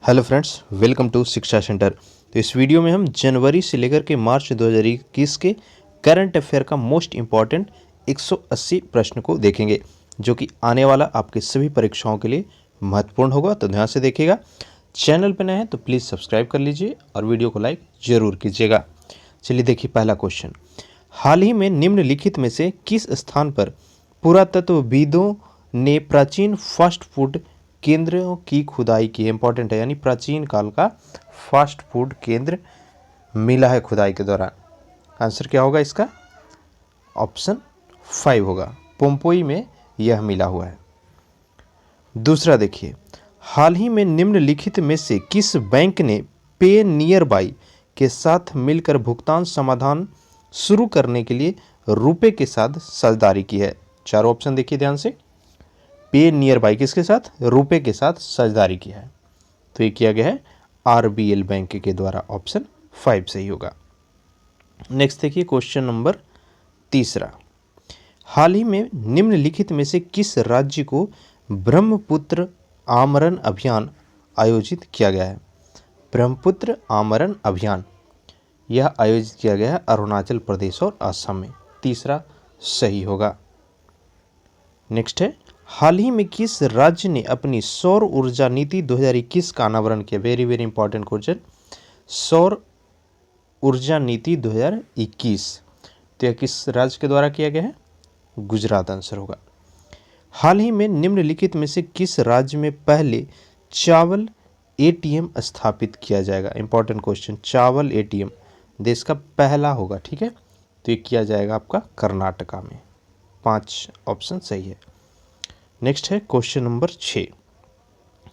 Hello friends, welcome to शिक्षा centre. तो इस वीडियो में हम जनवरी से लेकर के मार्च 2021 के करंट अफेयर का मोस्ट इम्पॉर्टेंट 180 प्रश्न को देखेंगे, जो कि आने वाला आपके सभी परीक्षाओं के लिए महत्वपूर्ण होगा। तो ध्यान से देखिएगा। चैनल पर नए हैं तो प्लीज़ सब्सक्राइब कर लीजिए और वीडियो को लाइक ज़रूर कीजिएगा। चलिए देखिए पहला क्वेश्चन। हाल ही में निम्नलिखित में से किस स्थान पर पुरातत्वविदों ने प्राचीन फास्ट फूड केंद्रों की खुदाई की है? इंपॉर्टेंट है, यानी प्राचीन काल का फास्ट फूड केंद्र मिला है खुदाई के दौरान। आंसर क्या होगा इसका? ऑप्शन 5 होगा, पोम्पोई में यह मिला हुआ है। दूसरा देखिए, हाल ही में निम्नलिखित में से किस बैंक ने पे नियर बाई के साथ मिलकर भुगतान समाधान शुरू करने के लिए रुपए के साथ साझेदारी की है? चारों ऑप्शन देखिए ध्यान से। पे नियर बाई किसके साथ? रुपए के साथ साझेदारी किया है, तो ये किया गया है आरबीएल बैंक के द्वारा। ऑप्शन 5 सही होगा। नेक्स्ट देखिए क्वेश्चन नंबर तीसरा। हाल ही में निम्नलिखित में से किस राज्य को ब्रह्मपुत्र आमरण अभियान आयोजित किया गया है? ब्रह्मपुत्र आमरण अभियान यह आयोजित किया गया है अरुणाचल प्रदेश और असम में। तीसरा सही होगा। नेक्स्ट है, हाल ही में किस राज्य ने अपनी सौर ऊर्जा नीति 2021 का अनावरण किया? Very very important question. सौर ऊर्जा नीति 2021, तो यह किस राज्य के द्वारा किया गया है? गुजरात आंसर होगा। हाल ही में निम्नलिखित में से किस राज्य में पहले चावल एटीएम स्थापित किया जाएगा? Important question. चावल एटीएम देश का पहला होगा, ठीक है, तो ये किया जाएगा आपका कर्नाटका में। 5 ऑप्शन सही है। नेक्स्ट है क्वेश्चन नंबर 6।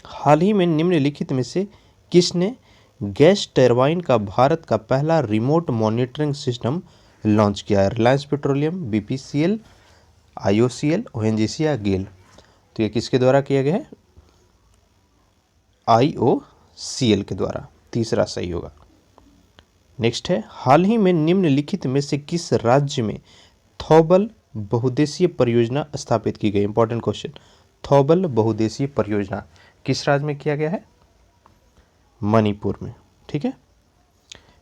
हाल ही में निम्नलिखित में से किसने गैस टरबाइन का भारत का पहला रिमोट मॉनिटरिंग सिस्टम लॉन्च किया है? Reliance petroleum, BPCL, IOCL, ONGC या गेल? तो ये किसके द्वारा किया गया है? आईओसीएल के द्वारा। तीसरा सही होगा। नेक्स्ट है, हाल ही में निम्नलिखित में से किस राज्य में थौबल बहुउद्देशीय परियोजना स्थापित की गई? Important question. थौबल बहुउद्देशीय परियोजना किस राज्य में किया गया है? मणिपुर में, ठीक है।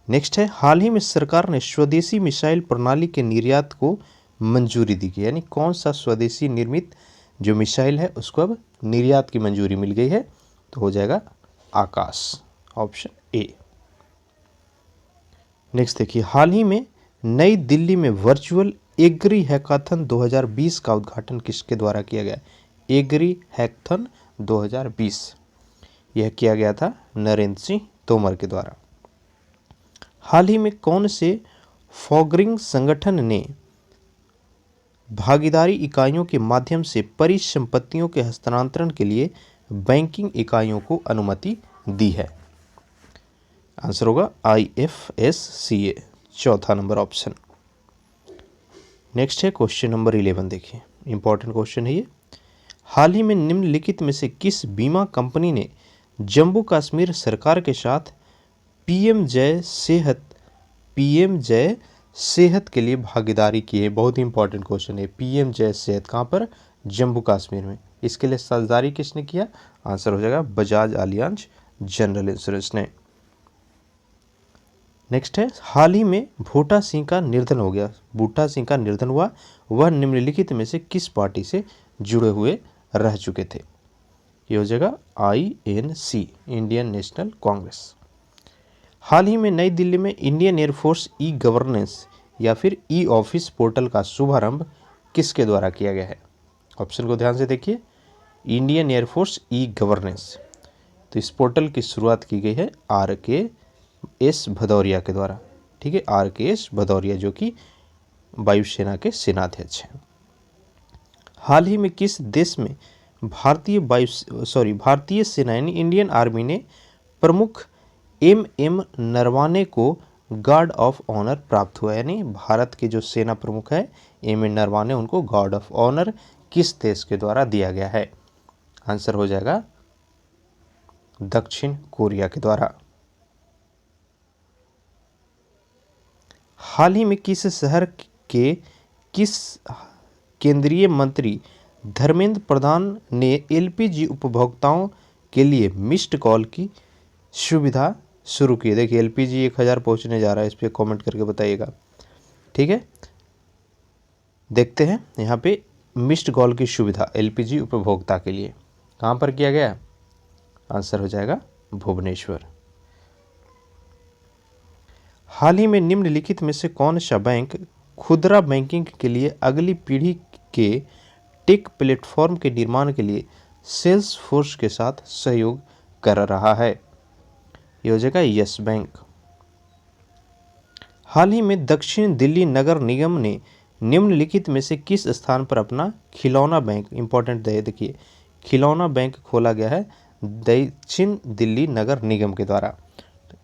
नेक्स्ट है, हाल ही में सरकार ने स्वदेशी मिसाइल प्रणाली के निर्यात को मंजूरी दी गई, यानी कौन सा स्वदेशी निर्मित जो मिसाइल है उसको अब निर्यात की मंजूरी मिल गई है? तो हो जाएगा आकाश, ऑप्शन ए। नेक्स्ट देखिए, हाल ही में नई दिल्ली में वर्चुअल एग्री हैकाथन 2020 का उद्घाटन किसके द्वारा किया गया? एग्री हैकाथन 2020 यह किया गया था नरेंद्र सिंह तोमर के द्वारा। हाल ही में कौन से फॉगरिंग संगठन ने भागीदारी इकाइयों के माध्यम से परिसंपत्तियों के हस्तांतरण के लिए बैंकिंग इकाइयों को अनुमति दी है? आंसर होगा IFSCA, चौथा नंबर ऑप्शन। नेक्स्ट है क्वेश्चन नंबर 11, देखिए इंपॉर्टेंट क्वेश्चन है ये। हाल ही में निम्नलिखित में से किस बीमा कंपनी ने जम्मू कश्मीर सरकार के साथ पीएम जय सेहत के लिए भागीदारी की है? बहुत ही इंपॉर्टेंट क्वेश्चन है। पीएम जय सेहत कहाँ पर? जम्मू कश्मीर में। इसके लिए साझेदारी किसने किया? आंसर हो जाएगा बजाज अलियांज जनरल इंश्योरेंस ने। नेक्स्ट है, हाल ही में बूटा सिंह का निधन हो गया। बूटा सिंह का निधन हुआ, वह निम्नलिखित में से किस पार्टी से जुड़े हुए रह चुके थे? ये हो जाएगा INC, इंडियन नेशनल कांग्रेस। हाल ही में नई दिल्ली में इंडियन एयरफोर्स ई गवर्नेंस या फिर ई ऑफिस पोर्टल का शुभारंभ किसके द्वारा किया गया है? ऑप्शन को ध्यान से देखिए। इंडियन एयरफोर्स ई गवर्नेंस, तो इस पोर्टल की शुरुआत की गई है RKS भदौरिया के द्वारा, ठीक है। RKS भदौरिया जो कि वायुसेना के सेनाध्यक्ष हैं। हाल ही में किस देश में भारतीय सेना यानी इंडियन आर्मी ने प्रमुख MM नरवाने को गार्ड ऑफ ऑनर प्राप्त हुआ? यानी भारत के जो सेना प्रमुख है MM नरवाने, उनको गार्ड ऑफ ऑनर किस देश के द्वारा दिया गया है? आंसर हो जाएगा दक्षिण कोरिया के द्वारा। हाल ही में किस शहर के किस केंद्रीय मंत्री धर्मेंद्र प्रधान ने LPG उपभोक्ताओं के लिए मिस्ड कॉल की सुविधा शुरू की है? देखिए एलपीजी 1000 पहुंचने जा रहा है, इस पर कमेंट करके बताइएगा। ठीक है, देखते हैं यहाँ पे मिस्ड कॉल की सुविधा एलपीजी उपभोक्ता के लिए कहाँ पर किया गया? आंसर हो जाएगा भुवनेश्वर। हाल ही में निम्नलिखित में से कौन सा बैंक खुदरा बैंकिंग के लिए अगली पीढ़ी के टेक प्लेटफॉर्म के निर्माण के लिए सेल्स फोर्स के साथ सहयोग कर रहा है? ये हो जाएगा यस बैंक। हाल ही में दक्षिण दिल्ली नगर निगम ने निम्नलिखित में से किस स्थान पर अपना खिलौना बैंक, इंपॉर्टेंट देखिए, खिलौना बैंक खोला गया है दक्षिण दिल्ली नगर निगम के द्वारा?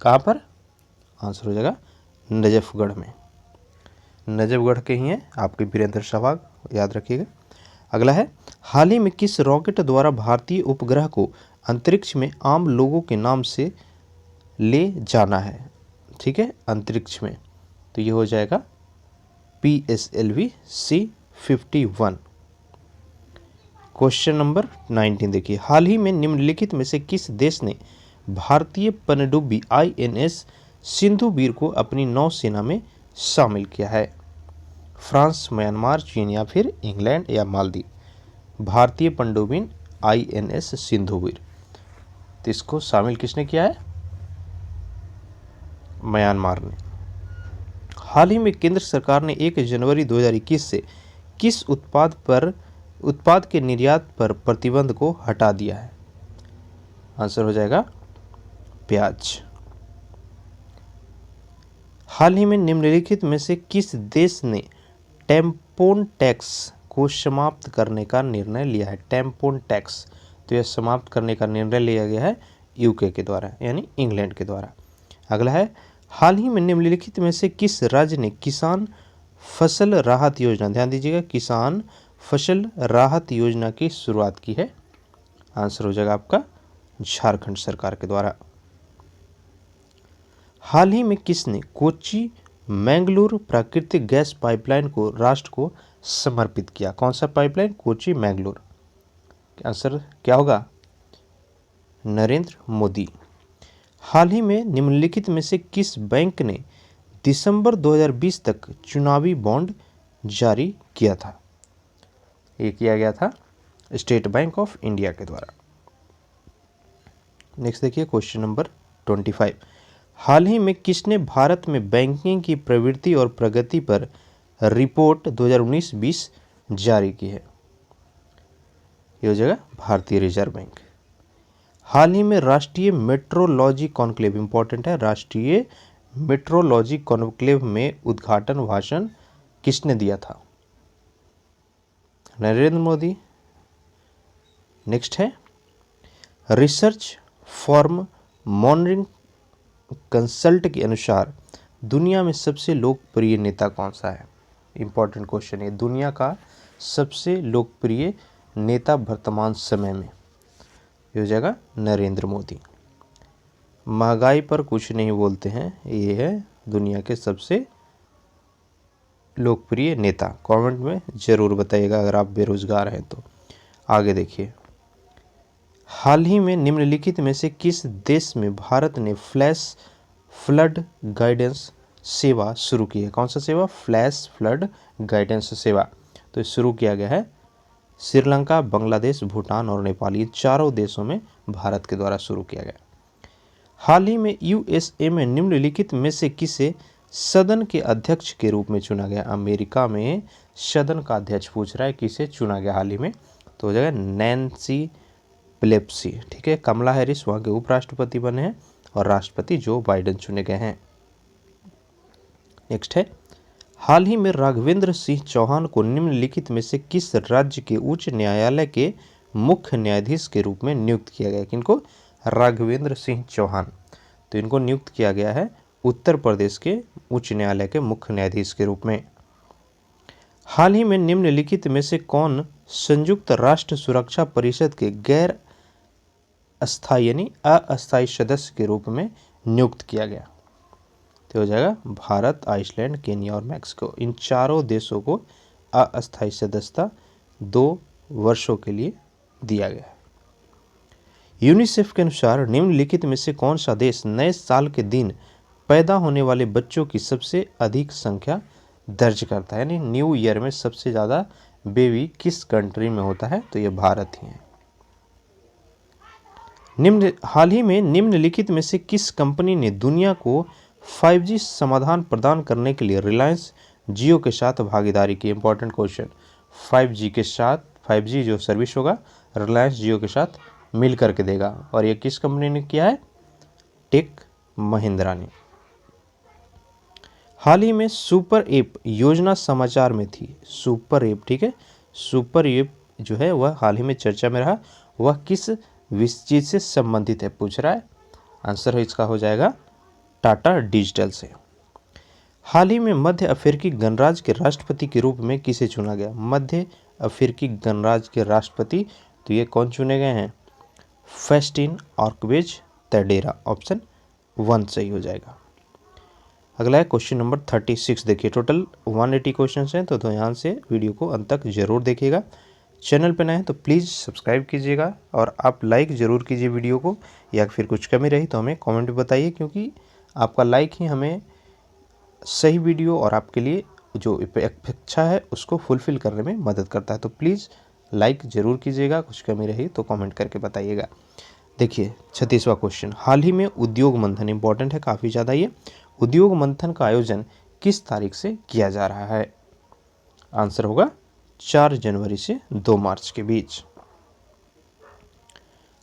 कहाँ पर? आंसर हो जाएगा नजफगढ़ में। नजफगढ़ के ही हैं आपके वीरेंद्र सहवाग, याद रखिएगा। अगला है, हाल ही में किस रॉकेट द्वारा भारतीय उपग्रह को अंतरिक्ष में आम लोगों के नाम से ले जाना है? ठीक है, अंतरिक्ष में, तो ये हो जाएगा PSLV-C51। क्वेश्चन नंबर 19 देखिए, हाल ही में निम्नलिखित में से किस देश ने भारतीय पनडुब्बी INS सिंधुवीर को अपनी नौसेना में शामिल किया है? फ्रांस, म्यांमार, चीन या फिर इंग्लैंड या मालदीव? भारतीय पनडुब्बी INS सिंधुवीर, तो इसको शामिल किसने किया है? म्यांमार ने। हाल ही में केंद्र सरकार ने 1 जनवरी 2021 से किस उत्पाद के निर्यात पर प्रतिबंध को हटा दिया है? आंसर हो जाएगा प्याज। हाल ही में निम्नलिखित में से किस देश ने टेम्पोन टैक्स को समाप्त करने का निर्णय लिया है? टेम्पोन टैक्स, तो यह समाप्त करने का निर्णय लिया गया है यूके के द्वारा, यानी इंग्लैंड के द्वारा। अगला है, हाल ही में निम्नलिखित में से किस राज्य ने किसान फसल राहत योजना, ध्यान दीजिएगा, किसान फसल राहत योजना की शुरुआत की है? आंसर हो जाएगा आपका झारखंड सरकार के द्वारा। हाल ही में किसने कोच्चि मैंगलोर प्राकृतिक गैस पाइपलाइन को राष्ट्र को समर्पित किया? कौन सा पाइपलाइन? कोच्चि मैंगलोर। आंसर क्या होगा? नरेंद्र मोदी। हाल ही में निम्नलिखित में से किस बैंक ने दिसंबर 2020 तक चुनावी बॉन्ड जारी किया था? ये किया गया था स्टेट बैंक ऑफ इंडिया के द्वारा। नेक्स्ट देखिए क्वेश्चन नंबर 25, हाल ही में किसने भारत में बैंकिंग की प्रवृत्ति और प्रगति पर रिपोर्ट 2019-20 जारी की है? ये हो जाएगा भारतीय रिजर्व बैंक। हाल ही में राष्ट्रीय मेट्रोलॉजी कॉन्क्लेव, इंपॉर्टेंट है, राष्ट्रीय मेट्रोलॉजी कॉन्क्लेव में उद्घाटन भाषण किसने दिया था? नरेंद्र मोदी। नेक्स्ट है, रिसर्च फॉर्म मॉनिटरिंग कंसल्ट के अनुसार दुनिया में सबसे लोकप्रिय नेता कौन सा है? इंपॉर्टेंट क्वेश्चन है, दुनिया का सबसे लोकप्रिय नेता वर्तमान समय में, ये हो जाएगा नरेंद्र मोदी। महंगाई पर कुछ नहीं बोलते हैं, ये है दुनिया के सबसे लोकप्रिय नेता। कमेंट में ज़रूर बताइएगा अगर आप बेरोजगार हैं तो। आगे देखिए, हाल ही में निम्नलिखित में से किस देश में भारत ने फ्लैश फ्लड गाइडेंस सेवा शुरू की है? कौन सा सेवा? फ्लैश फ्लड गाइडेंस सेवा। तो शुरू किया गया है श्रीलंका, बांग्लादेश, भूटान और नेपाल, ये चारों देशों में भारत के द्वारा शुरू किया गया। हाल ही में USA में निम्नलिखित में से किसे सदन के अध्यक्ष के रूप में चुना गया? अमेरिका में सदन का अध्यक्ष पूछ रहा है, किसे चुना गया हाल ही में? तो हो जाएगा नैन्सी पेलोसी। ठीक है, कमला हैरिस वहाँ के उपराष्ट्रपति बने हैं और राष्ट्रपति जो बाइडेन चुने गए हैं। नेक्स्ट है, हाल ही में राघवेंद्र सिंह चौहान को निम्नलिखित में से किस राज्य के उच्च न्यायालय के मुख्य न्यायाधीश के रूप में नियुक्त किया गया? किनको? राघवेंद्र सिंह चौहान, तो इनको नियुक्त किया गया है उत्तर प्रदेश के उच्च न्यायालय के मुख्य न्यायाधीश के रूप में। हाल ही में निम्नलिखित में से कौन संयुक्त राष्ट्र सुरक्षा परिषद के गैर अस्थायी यानी अस्थायी सदस्य के रूप में नियुक्त किया गया? तो हो जाएगा भारत, आइसलैंड, केन्या और मैक्सिको। इन चारों देशों को अस्थायी सदस्यता 2 वर्षों के लिए दिया गया है। यूनिसेफ के अनुसार निम्नलिखित में से कौन सा देश नए साल के दिन पैदा होने वाले बच्चों की सबसे अधिक संख्या दर्ज करता है, यानी न्यू ईयर में सबसे ज़्यादा बेबी किस कंट्री में होता है, तो ये भारत ही है। हाल ही में निम्नलिखित में से किस कंपनी ने दुनिया को 5G समाधान प्रदान करने के लिए रिलायंस जियो के साथ भागीदारी की? Important question. 5G के साथ 5G जो सर्विस होगा रिलायंस जियो के साथ मिल करके देगा, और ये किस कंपनी ने किया है? टेक महिंद्रा ने। हाल ही में सुपर ऐप योजना समाचार में थी। सुपर ऐप, ठीक है, सुपर ऐप जो है वह हाल ही में चर्चा में रहा, वह किस चीज से संबंधित है पूछ रहा है। आंसर इसका हो जाएगा टाटा डिजिटल से। हाल ही में मध्य अफ्रीकी गणराज्य के राष्ट्रपति के रूप में किसे चुना गया? मध्य अफ्रीकी गणराज्य के राष्ट्रपति, तो ये कौन चुने गए हैं? फेस्टिन आर्कबेज तडेरा। ऑप्शन 1 सही हो जाएगा। अगला है क्वेश्चन नंबर 36। देखिए टोटल 180 क्वेश्चन हैं, तो ध्यान से वीडियो को अंत तक जरूर देखिएगा। चैनल पर नए हैं तो प्लीज़ सब्सक्राइब कीजिएगा, और आप लाइक ज़रूर कीजिए वीडियो को, या फिर कुछ कमी रही तो हमें कमेंट में बताइए, क्योंकि आपका लाइक ही हमें सही वीडियो और आपके लिए जो अपेक्षा है उसको फुलफ़िल करने में मदद करता है। तो प्लीज़ लाइक ज़रूर कीजिएगा, कुछ कमी रही तो कमेंट करके बताइएगा। देखिए 36वां क्वेश्चन। हाल ही में उद्योग मंथन, इंपॉर्टेंट है काफ़ी ज़्यादा ये, उद्योग मंथन का आयोजन किस तारीख से किया जा रहा है? आंसर होगा 4 जनवरी से 2 मार्च के बीच।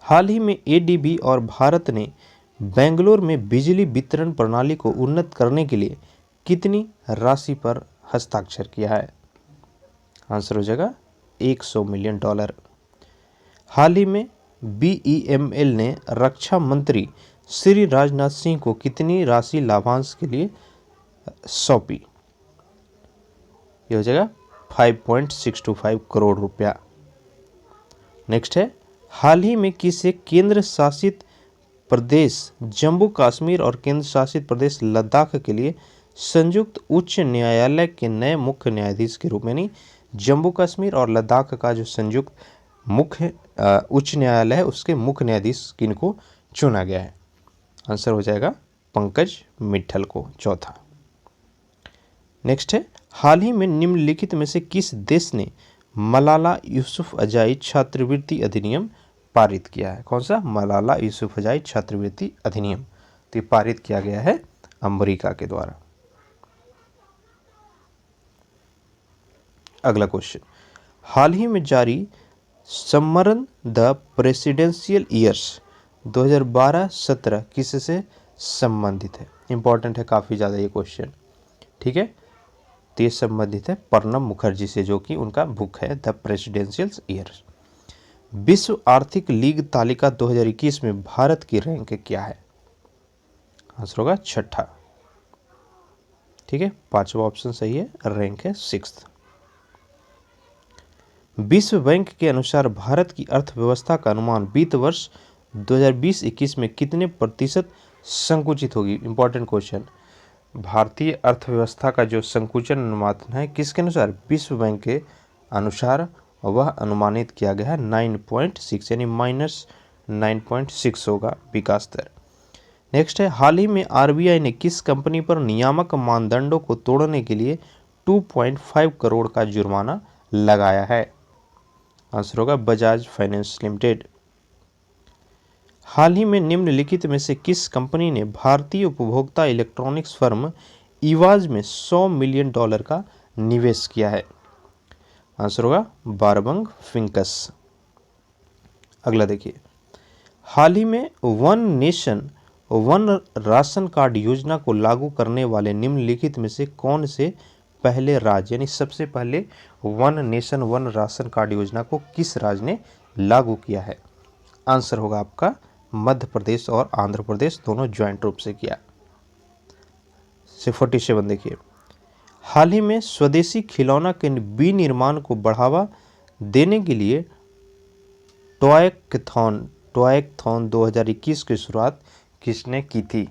हाल ही में एडीबी और भारत ने बेंगलोर में बिजली वितरण प्रणाली को उन्नत करने के लिए कितनी राशि पर हस्ताक्षर किया है? आंसर हो जाएगा $100 मिलियन। हाल ही में बीईएमएल ने रक्षा मंत्री श्री राजनाथ सिंह को कितनी राशि लाभांश के लिए सौंपी? ये हो जाएगा 5.625 करोड़ रुपया। नेक्स्ट है, हाल ही में किसे केंद्र शासित प्रदेश जम्मू कश्मीर और केंद्र शासित प्रदेश लद्दाख के लिए संयुक्त उच्च न्यायालय के नए मुख्य न्यायाधीश के रूप में, नहीं, जम्मू कश्मीर और लद्दाख का जो संयुक्त मुख्य उच्च न्यायालय है उसके मुख्य न्यायाधीश किनको चुना गया है? आंसर हो जाएगा पंकज मित्तल को, चौथा। नेक्स्ट है, हाल ही में निम्नलिखित में से किस देश ने मलाला यूसुफजई छात्रवृत्ति अधिनियम पारित किया है? कौन सा? मलाला यूसुफजई छात्रवृत्ति अधिनियम, तो ये पारित किया गया है अमेरिका के द्वारा। अगला क्वेश्चन। हाल ही में जारी सम्मरन द प्रेसिडेंशियल ईयर्स 2012-17 किससे संबंधित है? इंपॉर्टेंट है काफ़ी ज़्यादा ये क्वेश्चन, ठीक है, तो ये संबंधित है प्रणब मुखर्जी से, जो कि उनका बुक है द प्रेसिडेंशियल ईयर। विश्व आर्थिक लीग तालिका 2021 में भारत की रैंक क्या है? आंसर होगा 6ठा, ठीक है, 5वां ऑप्शन सही है, रैंक है 6th। विश्व बैंक के अनुसार भारत की अर्थव्यवस्था का अनुमान वित्त वर्ष 2020-21 में कितने प्रतिशत संकुचित होगी? Important question. भारतीय अर्थव्यवस्था का जो संकुचन अनुमान है किसके अनुसार? विश्व बैंक के अनुसार, वह अनुमानित किया गया है 9.6, यानी -9.6 होगा विकास दर। नेक्स्ट है, हाल ही में आरबीआई ने किस कंपनी पर नियामक मानदंडों को तोड़ने के लिए 2.5 करोड़ का जुर्माना लगाया है? आंसर होगा बजाज फाइनेंस लिमिटेड। हाल ही में निम्नलिखित में से किस कंपनी ने भारतीय उपभोक्ता इलेक्ट्रॉनिक्स फर्म इवाज में $100 मिलियन का निवेश किया है? आंसर होगा बारबंग फिंकस। अगला देखिए, हाल ही में one nation one ration card योजना को लागू करने वाले निम्नलिखित में से कौन से पहले राज्य, यानी सबसे पहले one nation one ration card योजना को किस राज्य ने लागू किया है? आंसर होगा आपका मध्य प्रदेश और आंध्र प्रदेश दोनों ज्वाइंट रूप से किया। 47 देखिए, हाल ही में स्वदेशी खिलौना के विनिर्माण को बढ़ावा देने के लिए टॉयकथॉन 2021 की शुरुआत किसने की थी?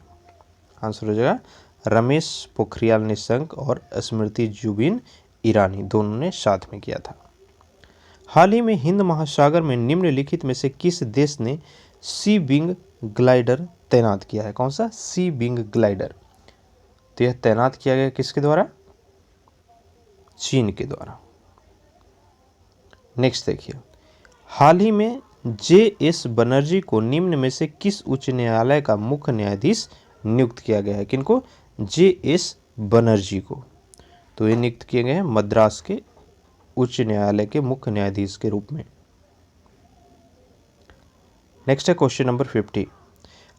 आंसर हो जाएगा रमेश पोखरियाल निशंक और स्मृति जुबिन ईरानी, दोनों ने साथ में किया था। हाल ही में हिंद महासागर में निम्नलिखित में से किस देश ने सी विंग ग्लाइडर तैनात किया है? कौन सा? सी विंग ग्लाइडर। तो यह तैनात किया गया किसके द्वारा? चीन के द्वारा। नेक्स्ट देखिए, हाल ही में जे.एस. बनर्जी को निम्न में से किस उच्च न्यायालय का मुख्य न्यायाधीश नियुक्त किया गया है? किनको? जे.एस. बनर्जी को। तो ये नियुक्त किए गए हैं मद्रास के उच्च न्यायालय के मुख्य न्यायाधीश के रूप में। नेक्स्ट है क्वेश्चन नंबर 50।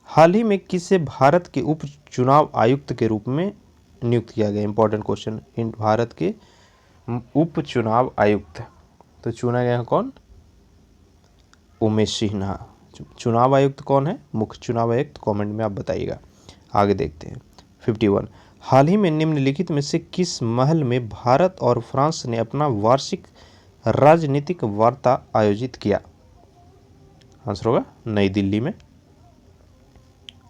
हाल ही में किसे भारत के उप चुनाव आयुक्त के रूप में नियुक्त किया गया? Important question. इन भारत के उप चुनाव आयुक्त तो चुना गया है कौन? उमेश सिन्हा। चुनाव आयुक्त कौन है? मुख्य चुनाव आयुक्त। कमेंट में आप बताइएगा। आगे देखते हैं 51। हाल ही में निम्नलिखित में से किस महल में भारत और फ्रांस ने अपना वार्षिक राजनीतिक वार्ता आयोजित किया? आंसर होगा नई दिल्ली में।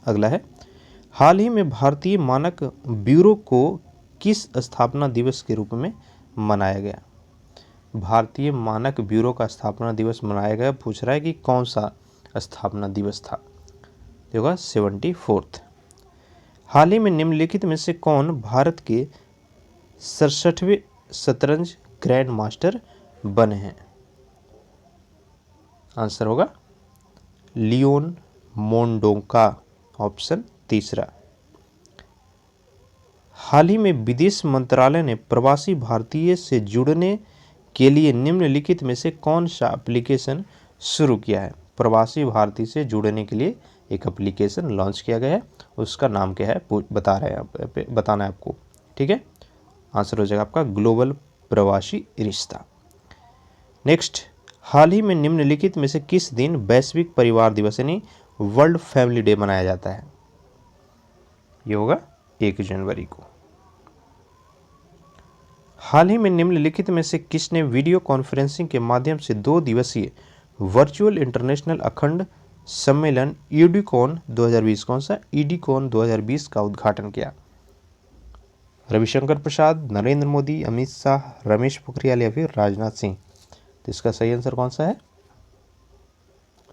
अगला है, हाल ही में भारतीय मानक ब्यूरो को किस स्थापना दिवस के रूप में मनाया गया? भारतीय मानक ब्यूरो का स्थापना दिवस मनाया गया। पूछ रहा है कि कौन सा स्थापना दिवस था? ये होगा 74th। हाल ही में निम्नलिखित में से कौन भारत के 67वें शतरंज ग्रैंड मास्टर बने हैं? आंसर होगा लियोन मोंडोका। ऑप्शन तीसरा। हाल ही में विदेश मंत्रालय ने प्रवासी भारतीय से जुड़ने के लिए निम्नलिखित में से कौन सा एप्लीकेशन शुरू किया है? प्रवासी भारतीय से जुड़ने के लिए एक एप्लीकेशन लॉन्च किया गया है, उसका नाम क्या है बता रहे हैं, बताना है आपको। ठीक है, आंसर हो जाएगा आपका ग्लोबल प्रवासी रिश्ता। नेक्स्ट, हाल ही में निम्नलिखित में से किस दिन वैश्विक परिवार दिवस यानी वर्ल्ड फैमिली डे मनाया जाता है? ये होगा 1 जनवरी को। हाल ही में निम्नलिखित में से किसने वीडियो कॉन्फ्रेंसिंग के माध्यम से 2 दिवसीय वर्चुअल इंटरनेशनल अखंड सम्मेलन ईडीकॉन 2020 कौन सा? ईडीकॉन 2020 का उद्घाटन किया? रविशंकर प्रसाद, नरेंद्र मोदी, अमित शाह, रमेश पोखरियाल या फिर राजनाथ सिंह? तो इसका सही आंसर कौन सा है?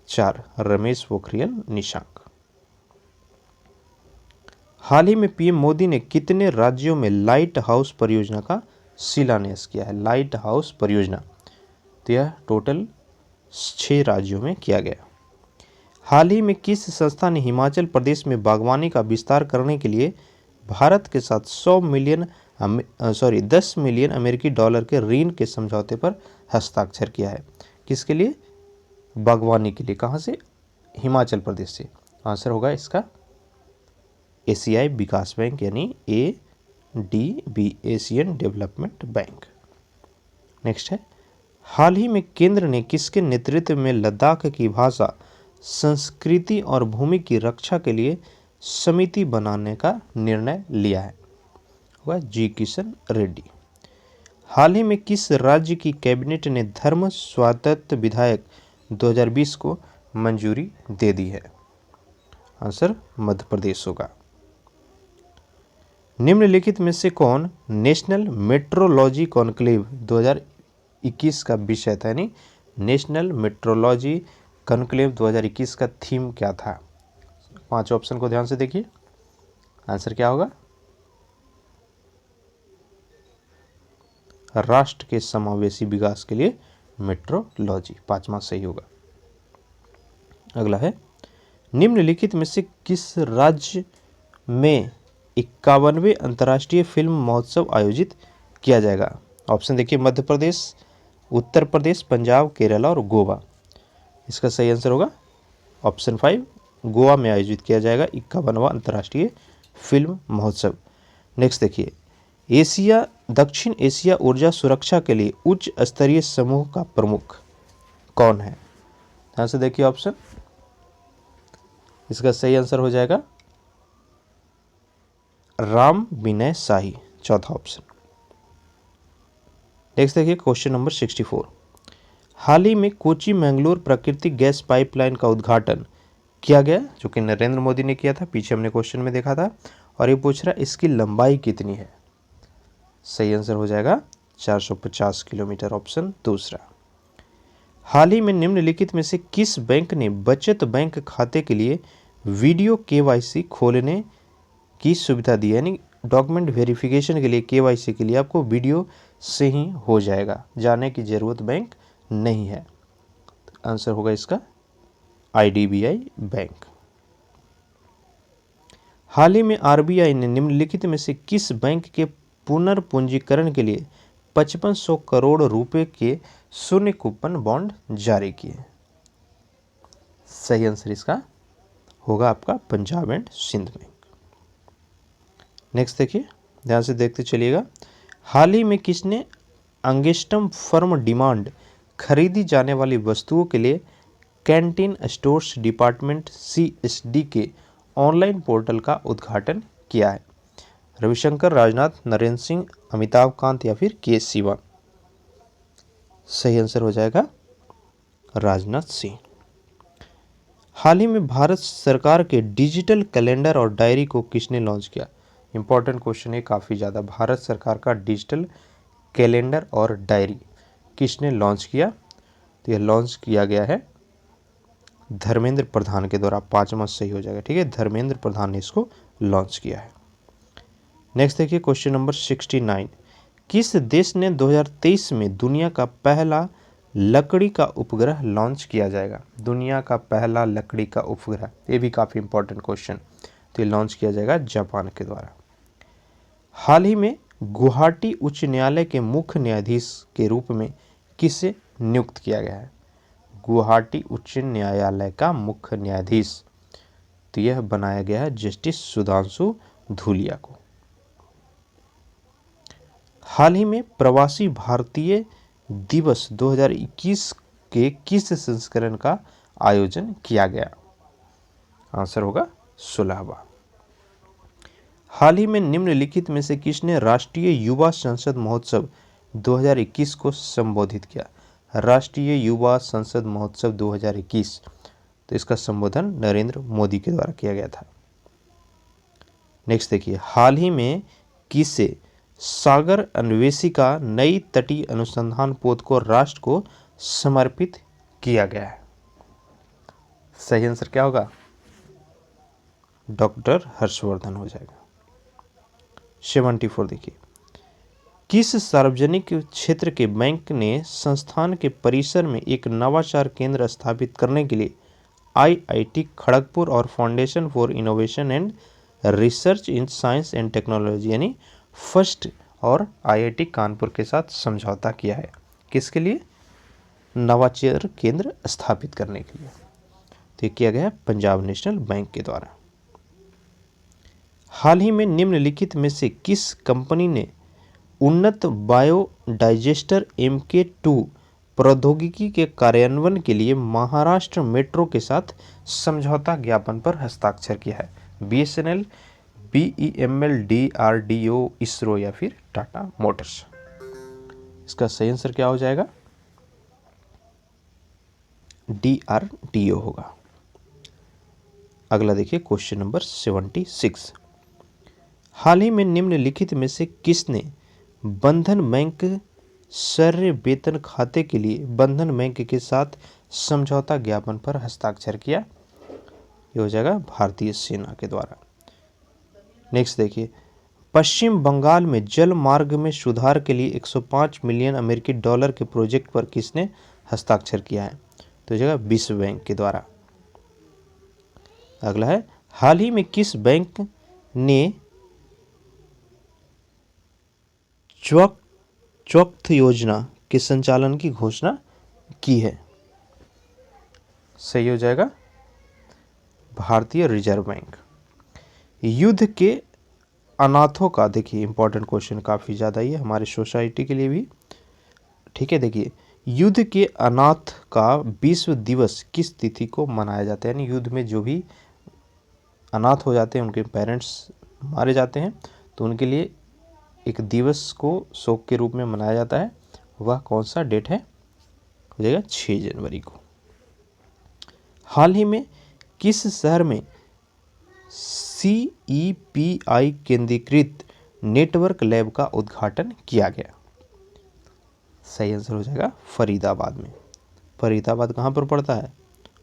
4 रमेश पोखरियाल निशंक। हाल ही में पीएम मोदी ने कितने राज्यों में लाइट हाउस परियोजना का शिलान्यास किया है? लाइट हाउस परियोजना तो यह टोटल 6 राज्यों में किया गया। हाल ही में किस संस्था ने हिमाचल प्रदेश में बागवानी का विस्तार करने के लिए भारत के साथ 10 मिलियन अमेरिकी डॉलर के ऋण के समझौते पर हस्ताक्षर किया है? किसके लिए? बागवानी के लिए। कहाँ से? हिमाचल प्रदेश से। आंसर होगा इसका एशियाई विकास बैंक यानी ADB, Asian development bank. Next है, हाल ही में केंद्र ने किसके नेतृत्व में लद्दाख की भाषा, संस्कृति और भूमि की रक्षा के लिए समिति बनाने का निर्णय लिया है? होगा जी किशन रेड्डी। हाल ही में किस राज्य की कैबिनेट ने धर्म स्वायत्त विधेयक 2020 को मंजूरी दे दी है? आंसर मध्य प्रदेश होगा। निम्नलिखित में से कौन नेशनल मेट्रोलॉजी कॉन्क्लेव 2021 का विषय था? यानी नेशनल मेट्रोलॉजी कॉन्क्लेव 2021 का थीम क्या था? 5 ऑप्शन को ध्यान से देखिए। आंसर क्या होगा? राष्ट्र के समावेशी विकास के लिए मेट्रोलॉजी। 5वां सही होगा। अगला है, निम्नलिखित में से किस राज्य में 51वें अंतर्राष्ट्रीय फिल्म महोत्सव आयोजित किया जाएगा? ऑप्शन देखिए, मध्य प्रदेश, उत्तर प्रदेश, पंजाब, केरला और गोवा। इसका सही आंसर होगा ऑप्शन 5, गोवा में आयोजित किया जाएगा 51वां अंतर्राष्ट्रीय फिल्म महोत्सव। नेक्स्ट देखिए, दक्षिण एशिया ऊर्जा सुरक्षा के लिए उच्च स्तरीय समूह का प्रमुख कौन है? ध्यान से देखिए ऑप्शन। इसका सही आंसर हो जाएगा राम विनय शाही, चौथा ऑप्शन। नेक्स्ट देखिए क्वेश्चन नंबर 64। हाल ही में कोची मैंगलोर प्राकृतिक गैस पाइपलाइन का उद्घाटन किया गया, जो कि नरेंद्र मोदी ने किया था। पीछे हमने क्वेश्चन में देखा था। और ये पूछ रहा है इसकी लंबाई कितनी है? सही आंसर हो जाएगा 450 किलोमीटर, ऑप्शन दूसरा। हाल ही में निम्नलिखित में से किस बैंक ने बचत बैंक खाते के लिए वीडियो केवाईसी खोलने की सुविधा दी है? यानी डॉक्यूमेंट वेरिफिकेशन के लिए, केवाईसी के लिए आपको वीडियो से ही हो जाएगा, जाने की जरूरत बैंक नहीं है। आंसर होगा इसका आईडीबीआई बैंक। हाल ही में आरबीआई ने निम्नलिखित में से किस बैंक के पुनर्पूंजीकरण के लिए 5500 करोड़ रुपए के शून्य कूपन बॉन्ड जारी किए? सही आंसर इसका होगा आपका Punjab and Sindh bank. Next देखिए, ध्यान से देखते चलिएगा। हाल ही में किसने अंगेस्टम फर्म डिमांड खरीदी जाने वाली वस्तुओं के लिए कैंटीन स्टोर्स डिपार्टमेंट CSD के ऑनलाइन पोर्टल का उद्घाटन किया है? रविशंकर, राजनाथ, नरेंद्र सिंह, अमिताभ कांत या फिर के सिवन? सही आंसर हो जाएगा राजनाथ सिंह। हाल ही में भारत सरकार के डिजिटल कैलेंडर और डायरी को किसने लॉन्च किया? इंपॉर्टेंट क्वेश्चन है काफ़ी ज़्यादा। भारत सरकार का डिजिटल कैलेंडर और डायरी किसने लॉन्च किया? तो यह लॉन्च किया गया है धर्मेंद्र प्रधान के द्वारा। 5वां सही हो जाएगा, ठीक है। धर्मेंद्र प्रधान ने इसको लॉन्च किया है। नेक्स्ट देखिए क्वेश्चन नंबर 69। किस देश ने 2023 में दुनिया का पहला लकड़ी का उपग्रह लॉन्च किया जाएगा? दुनिया का पहला लकड़ी का उपग्रह, ये भी काफ़ी इंपॉर्टेंट क्वेश्चन। तो ये लॉन्च किया जाएगा जापान के द्वारा। हाल ही में गुवाहाटी उच्च न्यायालय के मुख्य न्यायाधीश के रूप में किसे नियुक्त किया गया है? गुवाहाटी उच्च न्यायालय का मुख्य न्यायाधीश, तो यह बनाया गया है जस्टिस सुधांशु धूलिया को। हाल ही में प्रवासी भारतीय दिवस 2021 के किस संस्करण का आयोजन किया गया? आंसर होगा 16वां। हाल ही में निम्नलिखित में से किसने राष्ट्रीय युवा संसद महोत्सव 2021 को संबोधित किया? राष्ट्रीय युवा संसद महोत्सव 2021, तो इसका संबोधन नरेंद्र मोदी के द्वारा किया गया था। नेक्स्ट देखिए, हाल ही में किसे सागर अन्वेषिका नई तटीय अनुसंधान पोत को राष्ट्र को समर्पित किया गया है? सही आंसर क्या होगा? डॉक्टर हर्षवर्धन हो जाएगा। 74 देखिए, किस सार्वजनिक क्षेत्र के बैंक ने संस्थान के परिसर में एक नवाचार केंद्र स्थापित करने के लिए IIT खड़गपुर और foundation for innovation and research in science and technology यानी फर्स्ट और IIT कानपुर के साथ समझौता किया है? किसके लिए? नवाचार केंद्र स्थापित करने के लिए। तो किया गया पंजाब नेशनल बैंक के द्वारा। हाल ही में निम्नलिखित में से किस कंपनी ने उन्नत बायोडाइजेस्टर MK2 प्रौद्योगिकी के कार्यान्वयन के लिए महाराष्ट्र मेट्रो के साथ समझौता ज्ञापन पर हस्ताक्षर किया है? BSNL, BEML, DRDO, इसरो या फिर टाटा मोटर्स? इसका सही आंसर क्या हो जाएगा? DRDO होगा। अगला देखिए क्वेश्चन नंबर 76। हाल ही में निम्नलिखित में से किसने बंधन बैंक सौर्य वेतन खाते के लिए बंधन बैंक के साथ समझौता ज्ञापन पर हस्ताक्षर किया? ये हो जाएगा भारतीय सेना के द्वारा। नेक्स्ट देखिए, पश्चिम बंगाल में जल मार्ग में सुधार के लिए 105 मिलियन अमेरिकी डॉलर के प्रोजेक्ट पर किसने हस्ताक्षर किया है? तो जगह विश्व बैंक के द्वारा। अगला है, हाल ही में किस बैंक ने चौथ योजना के संचालन की घोषणा की है? सही हो जाएगा भारतीय रिजर्व बैंक। युद्ध के अनाथों का, देखिए इंपॉर्टेंट क्वेश्चन काफ़ी ज़्यादा ही है हमारे सोसाइटी के लिए भी, ठीक है। देखिए, युद्ध के अनाथ का विश्व दिवस किस तिथि को मनाया जाता है? यानी युद्ध में जो भी अनाथ हो जाते हैं, उनके पेरेंट्स मारे जाते हैं, तो उनके लिए एक दिवस को शोक के रूप में मनाया जाता है। वह कौन सा डेट है? हो जाएगा 6 जनवरी को। हाल ही में किस शहर में CEPI केंद्रीकृत नेटवर्क लैब का उद्घाटन किया गया? सही आंसर हो जाएगा फरीदाबाद में। फरीदाबाद कहाँ पर पड़ता है?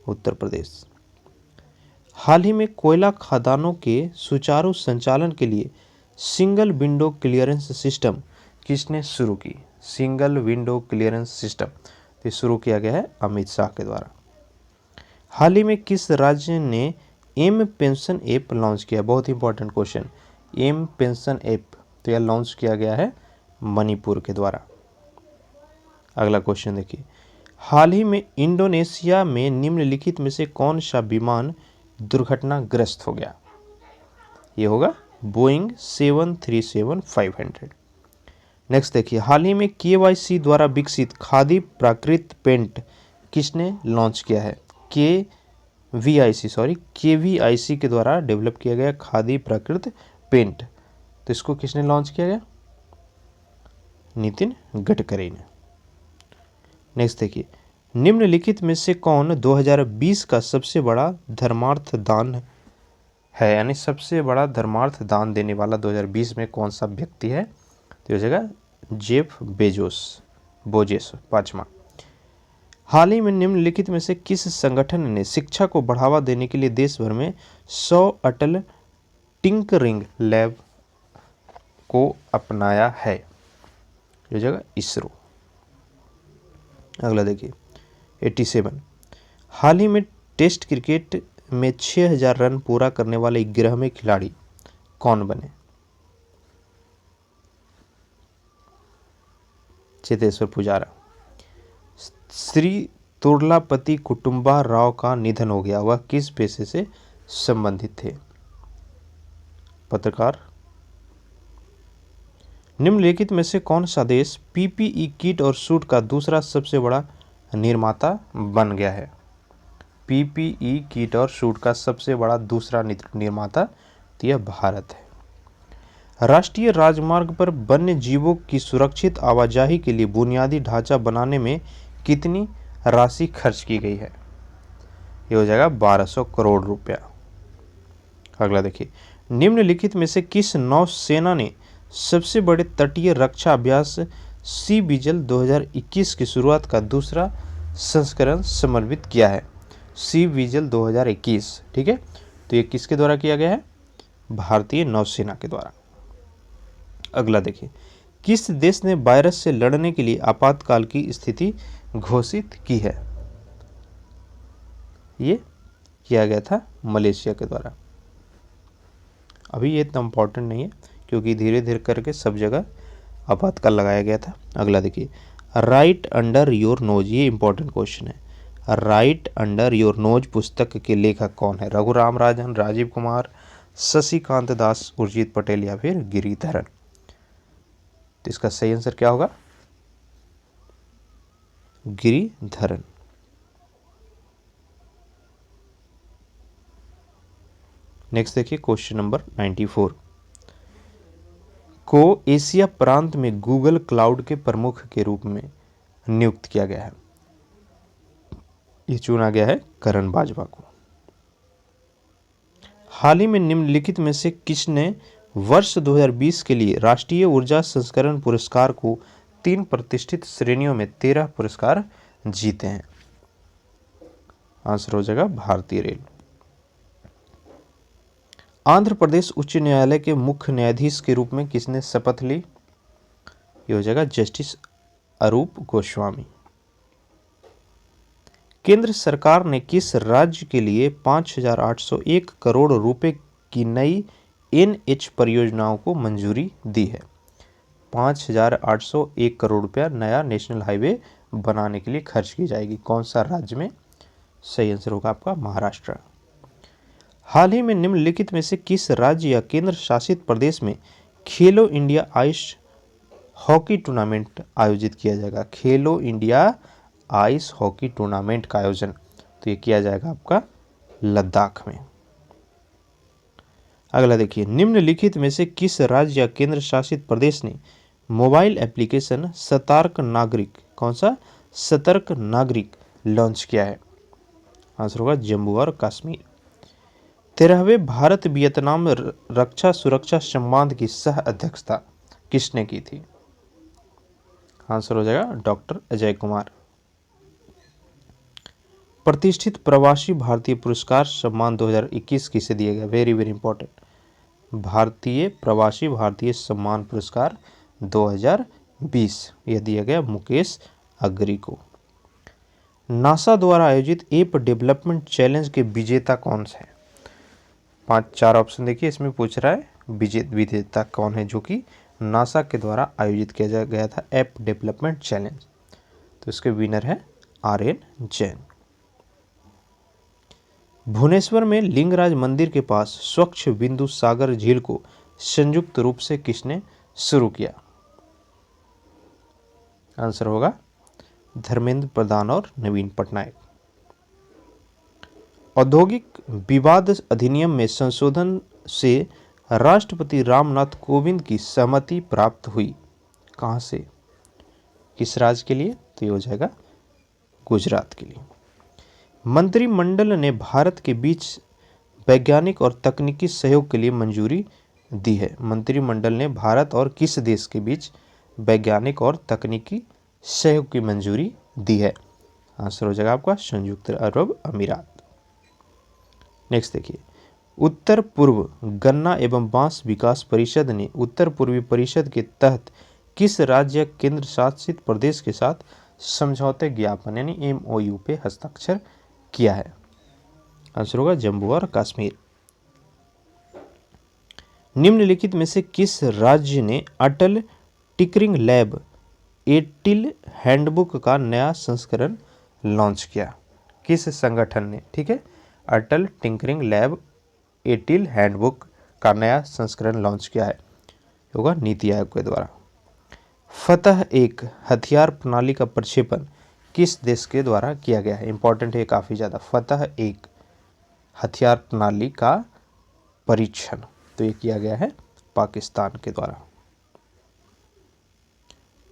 उत्तर प्रदेश। हाल ही में कोयला खदानों के सुचारू संचालन के लिए सिंगल विंडो क्लियरेंस सिस्टम किसने शुरू की? सिंगल विंडो क्लियरेंस सिस्टम तो शुरू किया गया है अमित शाह के द्वारा। हाल ही में किस राज्य ने एम पेंशन ऐप लॉन्च किया? बहुत important question. M pension app तो यह लॉन्च किया गया है मणिपुर के द्वारा। अगला क्वेश्चन देखिए, हाल ही में इंडोनेशिया में निम्नलिखित में से कौन सा विमान दुर्घटनाग्रस्त हो गया? ये होगा बोइंग 737-500। नेक्स्ट देखिए, हाल ही में KYC द्वारा विकसित खादी प्राकृत पेंट किसने लॉन्च किया है? KVIC के द्वारा डेवलप किया गया खादी प्राकृत पेंट, तो इसको किसने लॉन्च किया गया? नितिन गडकरी ने। नेक्स्ट देखिए, निम्नलिखित में से कौन 2020 का सबसे बड़ा धर्मार्थ दान है? यानी सबसे बड़ा धर्मार्थ दान देने वाला 2020 में कौन सा व्यक्ति है? तो हो जाएगा जेफ बोजेस पांचवा। हाल ही में निम्नलिखित में से किस संगठन ने शिक्षा को बढ़ावा देने के लिए देश भर में 100 अटल टिंकरिंग लैब को अपनाया है? हो जाएगा इसरो। अगला देखिए 87, हाल ही में टेस्ट क्रिकेट में 6000 रन पूरा करने वाले 11वें खिलाड़ी कौन बने? चेतेश्वर पुजारा। श्री तुर्लापति कुटुंबा राव का निधन हो गया, वह किस पेशे से संबंधित थे? पत्रकार। निम्नलिखित में से कौन सा देश PPE किट और सूट का दूसरा सबसे बड़ा निर्माता बन गया है? PPE किट और सूट का सबसे बड़ा दूसरा निर्माता तो यह भारत है। राष्ट्रीय राजमार्ग पर वन्य जीवों की सुरक्षित आवाजाही के लिए बुनियादी ढांचा बनाने में कितनी राशि खर्च की गई है? ये हो जाएगा 1200 करोड़ रुपया। अगला देखिए, निम्नलिखित में से किस नौसेना ने सबसे बड़े तटीय रक्षा अभ्यास सी विजिल 2021 की शुरुआत का दूसरा संस्करण समर्पित किया है? सी विजिल 2021, ठीक है, तो ये किसके द्वारा किया गया है? भारतीय नौसेना के द्वारा। अगला देखिए, किस देश ने वायरस से लड़ने के लिए आपातकाल की स्थिति घोषित की है? ये किया गया था मलेशिया के द्वारा। अभी ये इतना इम्पोर्टेंट नहीं है क्योंकि धीरे धीरे करके सब जगह आपातकाल लगाया गया था। अगला देखिए, राइट अंडर योर नोज, ये इंपॉर्टेंट क्वेश्चन है। राइट अंडर योर नोज पुस्तक के लेखक कौन है? रघुराम राजन, राजीव कुमार, शशिकांत दास, उर्जित पटेल या फिर गिरिधरन? तो इसका सही आंसर क्या होगा? गिरिधरन। नेक्स्ट देखिए क्वेश्चन नंबर 94 को एशिया प्रांत में गूगल क्लाउड के प्रमुख के रूप में नियुक्त किया गया है। ये चुना गया है करण बाजवा को। हाल ही में निम्नलिखित में से किसने वर्ष 2020 के लिए राष्ट्रीय ऊर्जा संस्करण पुरस्कार को 3 प्रतिष्ठित श्रेणियों में 13 पुरस्कार जीते हैं? आंसर हो जाएगा भारतीय रेल। आंध्र प्रदेश उच्च न्यायालय के मुख्य न्यायाधीश के रूप में किसने शपथ ली? ये हो जाएगा जस्टिस अरूप गोस्वामी। केंद्र सरकार ने किस राज्य के लिए 5801 करोड़ रुपए की नई NH परियोजनाओं को मंजूरी दी है? 5801 करोड़ रुपया नया नेशनल हाईवे बनाने के लिए खर्च की जाएगी। कौन सा राज्य में? सही आंसर होगा आपका महाराष्ट्र। हाल ही में निम्नलिखित में से किस राज्य या केंद्र शासित प्रदेश में खेलो इंडिया आइस हॉकी टूर्नामेंट आयोजित किया जाएगा? खेलो इंडिया आइस हॉकी टूर्नामेंट का आयोजन तो ये किया जाएगा आपका लद्दाख में। अगला देखिए, निम्नलिखित में से किस राज्य या केंद्र शासित प्रदेश ने मोबाइल एप्लीकेशन सतर्क नागरिक, कौन सा? सतर्क नागरिक लॉन्च किया है? आंसर होगा जम्मू और कश्मीर। 13वें भारत वियतनाम रक्षा सुरक्षा संवाद की सह अध्यक्षता किसने की थी? आंसर हो जाएगा डॉक्टर अजय कुमार। प्रतिष्ठित प्रवासी भारतीय पुरस्कार सम्मान 2021 किसे दिया गया? Very very important. भारतीय प्रवासी भारतीय सम्मान पुरस्कार 2020 यह दिया गया मुकेश अग्री को। नासा द्वारा आयोजित एप डेवलपमेंट चैलेंज के विजेता कौन से हैं? 4 ऑप्शन देखिए, इसमें पूछ रहा है विजेता कौन है जो कि नासा के द्वारा आयोजित किया गया था ऐप डेवलपमेंट चैलेंज। तो इसके विनर है RN जैन। भुवनेश्वर में लिंगराज मंदिर के पास स्वच्छ बिंदु सागर झील को संयुक्त रूप से किसने शुरू किया? आंसर होगा धर्मेंद्र प्रधान और नवीन पटनायक। औद्योगिक विवाद अधिनियम में संशोधन से राष्ट्रपति रामनाथ कोविंद की सहमति प्राप्त हुई, कहां से? किस राज्य के लिए? तो ये हो जाएगा गुजरात के लिए। मंत्रिमंडल ने भारत के बीच वैज्ञानिक और तकनीकी सहयोग के लिए मंजूरी दी है। मंत्रिमंडल ने भारत और किस देश के बीच वैज्ञानिक और तकनीकी सहयोग की मंजूरी दी है? आंसर हो जाएगा आपका संयुक्त अरब अमीरात। नेक्स्ट देखिए, उत्तर पूर्व गन्ना एवं बांस विकास परिषद ने उत्तर पूर्वी परिषद के तहत किस राज्य केंद्र शासित प्रदेश के साथ समझौते ज्ञापन यानी MOU पे हस्ताक्षर किया है? आंसर होगा जम्मू और कश्मीर। निम्नलिखित में से किस राज्य ने अटल टिंकरिंग लैब एटिल हैंडबुक का नया संस्करण लॉन्च किया? किस संगठन ने? ठीक है, अटल टिंकरिंग लैब एटिल हैंडबुक का नया संस्करण लॉन्च किया है, होगा नीति आयोग के द्वारा। फतह एक हथियार प्रणाली का प्रक्षेपण किस देश के द्वारा किया गया है? इंपॉर्टेंट है काफ़ी ज़्यादा। फतह एक हथियार प्रणाली का परीक्षण तो ये किया गया है पाकिस्तान के द्वारा।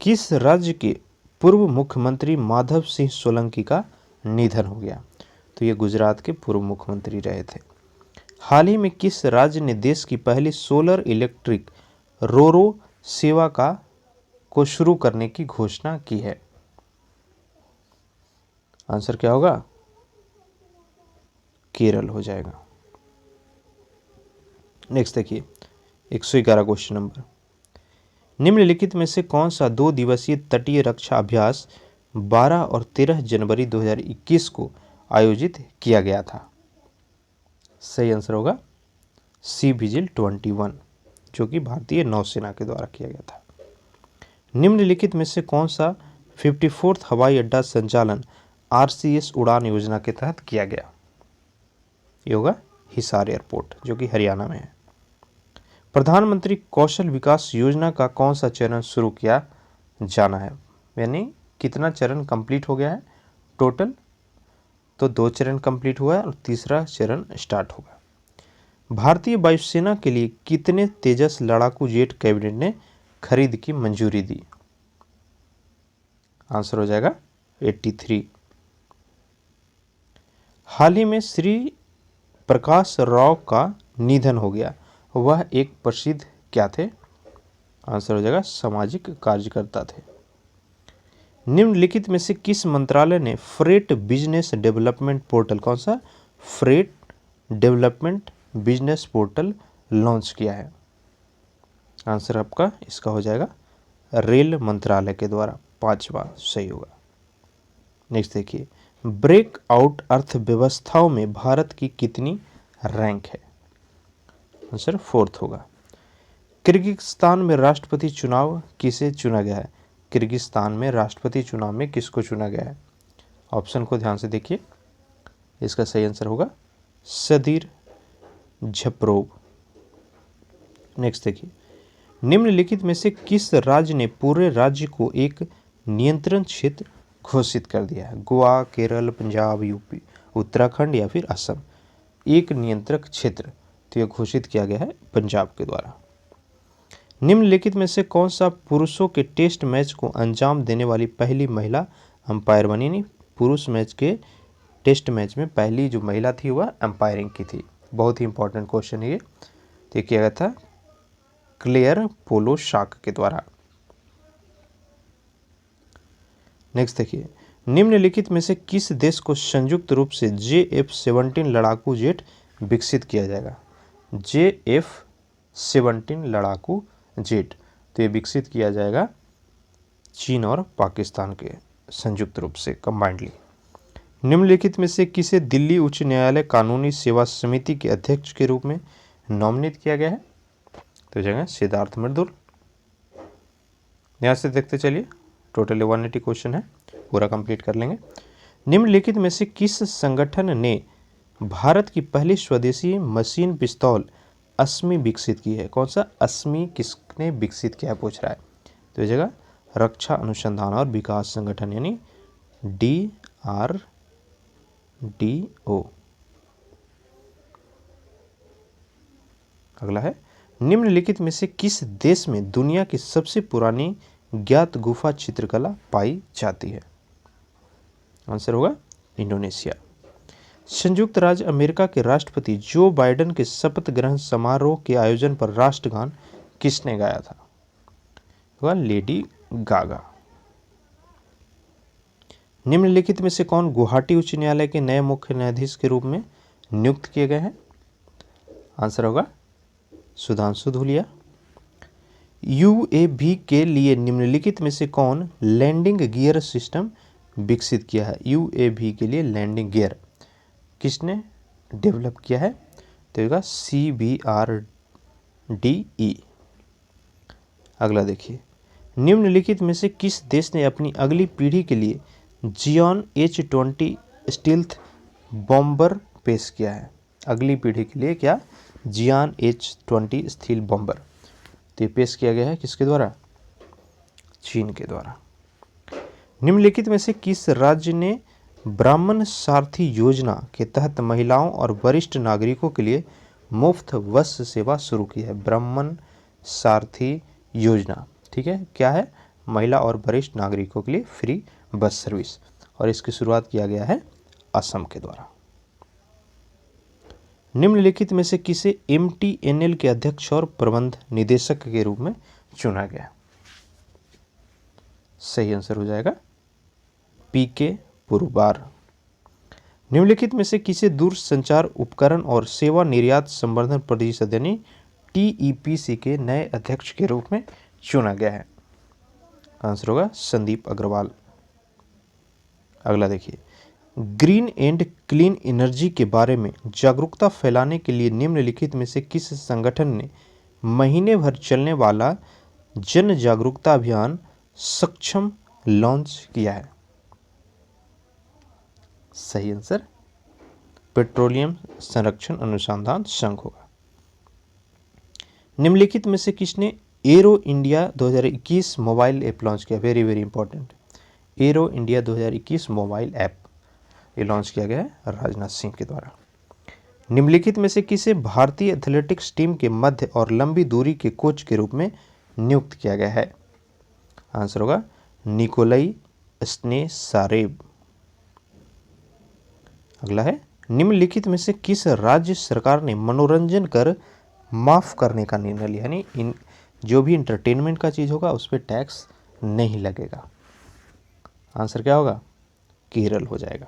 किस राज्य के पूर्व मुख्यमंत्री माधव सिंह सोलंकी का निधन हो गया? तो ये गुजरात के पूर्व मुख्यमंत्री रहे थे। हाल ही में किस राज्य ने देश की पहली सोलर इलेक्ट्रिक रोरो सेवा को शुरू करने की घोषणा की है? आंसर क्या होगा? केरल हो जाएगा। नेक्स्ट देखिए 111 क्वेश्चन नंबर, निम्नलिखित में से कौन सा 2 दिवसीय तटीय रक्षा अभ्यास 12 और 13 जनवरी 2021 को आयोजित किया गया था? सही आंसर होगा सी विजिल 21 जो कि भारतीय नौसेना के द्वारा किया गया था। निम्नलिखित में से कौन सा 54th हवाई अड्डा संचालन RCS उड़ान योजना के तहत किया गया? ये होगा हिसार एयरपोर्ट जो कि हरियाणा में है। प्रधानमंत्री कौशल विकास योजना का कौन सा चरण शुरू किया जाना है? यानी कितना चरण कंप्लीट हो गया है टोटल? तो 2 चरण कंप्लीट हुआ है और तीसरा चरण स्टार्ट होगा। भारतीय वायुसेना के लिए कितने तेजस लड़ाकू जेट कैबिनेट ने खरीद की मंजूरी दी? आंसर हो जाएगा 83। हाल ही में श्री प्रकाश राव का निधन हो गया, वह एक प्रसिद्ध क्या थे? आंसर हो जाएगा सामाजिक कार्यकर्ता थे। निम्नलिखित में से किस मंत्रालय ने फ्रेट बिजनेस डेवलपमेंट पोर्टल, कौन सा? Freight development business portal launch किया है? आंसर आपका इसका हो जाएगा रेल मंत्रालय के द्वारा, 5वां सही होगा। नेक्स्ट देखिए, ब्रेक आउट अर्थव्यवस्थाओं में भारत की कितनी रैंक है? आंसर 4th होगा। किर्गिस्तान में राष्ट्रपति चुनाव किसे चुना गया है? किर्गिस्तान में राष्ट्रपति चुनाव में किसको चुना गया है? ऑप्शन को ध्यान से देखिए, इसका सही आंसर होगा सदीर झपरोव। नेक्स्ट देखिए, निम्नलिखित में से किस राज्य ने पूरे राज्य को एक नियंत्रण क्षेत्र घोषित कर दिया है? गोवा, केरल, पंजाब, यूपी, उत्तराखंड या फिर असम? एक नियंत्रक क्षेत्र तो यह घोषित किया गया है पंजाब के द्वारा। निम्नलिखित में से कौन सा पुरुषों के टेस्ट मैच को अंजाम देने वाली पहली महिला अंपायर बनी? नहीं, पुरुष मैच के टेस्ट मैच में पहली जो महिला थी वह अंपायरिंग की थी। बहुत ही इंपॉर्टेंट क्वेश्चन है ये। तो किया गया था क्लेयर पोलोशाक के द्वारा। नेक्स्ट देखिए, निम्नलिखित में से किस देश को संयुक्त रूप से JF-17 लड़ाकू जेट विकसित किया जाएगा? JF-17 लड़ाकू जेट तो ये विकसित किया जाएगा चीन और पाकिस्तान के संयुक्त रूप से कंबाइंडली। निम्नलिखित में से किसे दिल्ली उच्च न्यायालय कानूनी सेवा समिति के अध्यक्ष के रूप में नॉमिनेट किया गया है? तो जगह सिद्धार्थ मर्दुल। यहाँ से देखते चलिए, टोटल 180 क्वेश्चन है, पूरा कंप्लीट कर लेंगे। निम्नलिखित में से किस संगठन ने भारत की पहली स्वदेशी मशीन पिस्तौल अस्मी विकसित की है? कौन सा अस्मी किसने विकसित किया है पूछ रहा है। तो इस जगह रक्षा अनुसंधान और विकास संगठन यानी DRDO। अगला है, निम्नलिखित में से किस देश में दुनिया की सबसे पुरानी ज्ञात गुफा चित्रकला पाई जाती है? आंसर होगा इंडोनेशिया। संयुक्त राज्य अमेरिका के राष्ट्रपति जो बाइडेन के शपथ ग्रहण समारोह के आयोजन पर राष्ट्रगान किसने गाया था? होगा लेडी गागा। निम्नलिखित में से कौन गुवाहाटी उच्च न्यायालय के नए मुख्य न्यायाधीश के रूप में नियुक्त किए गए हैं? आंसर होगा सुधांशु धूलिया। UAV के लिए निम्नलिखित में से कौन लैंडिंग गियर सिस्टम विकसित किया है? UAV के लिए लैंडिंग गियर किसने डेवलप किया है? तो होगा CBRDE। अगला देखिए, निम्नलिखित में से किस देश ने अपनी अगली पीढ़ी के लिए जियोन H-20 स्टील्थ बॉम्बर पेश किया है? अगली पीढ़ी के लिए क्या जियान H-20 स्टील्थ बॉम्बर तो ये पेश किया गया है किसके द्वारा? चीन के द्वारा। निम्नलिखित में से किस राज्य ने ब्राह्मण सारथी योजना के तहत महिलाओं और वरिष्ठ नागरिकों के लिए मुफ्त बस सेवा शुरू की है? ब्राह्मण सारथी योजना, ठीक है, क्या है? महिला और वरिष्ठ नागरिकों के लिए फ्री बस सर्विस, और इसकी शुरुआत किया गया है असम के द्वारा। निम्नलिखित में से किसे MTNL के अध्यक्ष और प्रबंध निदेशक के रूप में चुना गया? सही आंसर हो जाएगा PK पुरबार। निम्नलिखित में से किसे दूरसंचार उपकरण और सेवा निर्यात संवर्धन परिषद यानी TEPC के नए अध्यक्ष के रूप में चुना गया है? आंसर होगा संदीप अग्रवाल। अगला देखिए, ग्रीन एंड क्लीन एनर्जी के बारे में जागरूकता फैलाने के लिए निम्नलिखित में से किस संगठन ने महीने भर चलने वाला जन जागरूकता अभियान सक्षम लॉन्च किया है? सही आंसर पेट्रोलियम संरक्षण अनुसंधान संघ होगा। निम्नलिखित में से किसने aero India 2021 mobile app launch किया? Very very important, aero India 2021 mobile app ये लॉन्च किया गया है राजनाथ सिंह के द्वारा। निम्नलिखित में से किसे भारतीय एथलेटिक्स टीम के मध्य और लंबी दूरी के कोच के रूप में नियुक्त किया गया है? आंसर होगा निकोलाई स्नेसारेव। अगला है, निम्नलिखित में से किस राज्य सरकार ने मनोरंजन कर माफ करने का निर्णय लिया? यानी इन जो भी इंटरटेनमेंट का चीज होगा उस पर टैक्स नहीं लगेगा। आंसर क्या होगा? केरल हो जाएगा।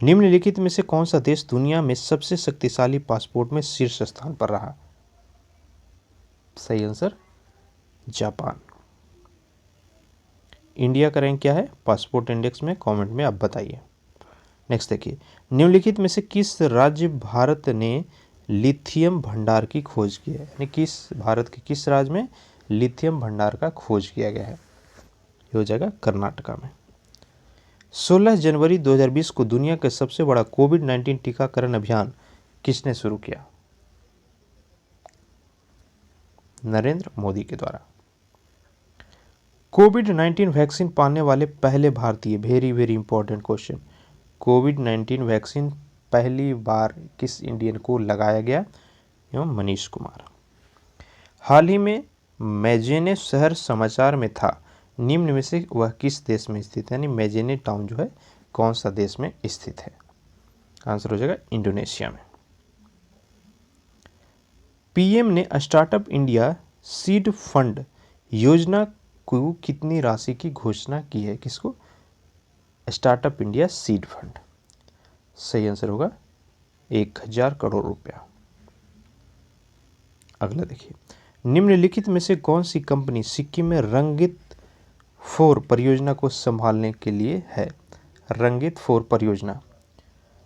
निम्नलिखित में से कौन सा देश दुनिया में सबसे शक्तिशाली पासपोर्ट में शीर्ष स्थान पर रहा? सही आंसर जापान। इंडिया का रैंक क्या है पासपोर्ट इंडेक्स में? कमेंट में आप बताइए। नेक्स्ट देखिए, निम्नलिखित में से किस राज्य भारत ने लिथियम भंडार की खोज की है? यानी किस भारत के किस राज्य में लिथियम भंडार का खोज किया गया है? ये हो जाएगा कर्नाटका में। 16 जनवरी 2020 को दुनिया का सबसे बड़ा कोविड-19 टीकाकरण अभियान किसने शुरू किया? नरेंद्र मोदी के द्वारा। कोविड-19 वैक्सीन पाने वाले पहले भारतीय, वेरी वेरी इंपॉर्टेंट क्वेश्चन, कोविड-19 वैक्सीन पहली बार किस इंडियन को लगाया गया? एवं मनीष कुमार। हाल ही में मैजेने शहर समाचार में था, निम्न में से वह किस देश में स्थित है? यानी मैजेने टाउन जो है कौन सा देश में स्थित है? आंसर हो जाएगा इंडोनेशिया में। PM ने स्टार्टअप इंडिया सीड फंड योजना को कितनी राशि की घोषणा की है? किसको? Startup India seed fund. सही आंसर होगा 1000 करोड़ रुपया। अगला देखिए, निम्नलिखित में से कौन सी कंपनी सिक्किम में रंगित 4 परियोजना को संभालने के लिए है? रंगित 4 परियोजना।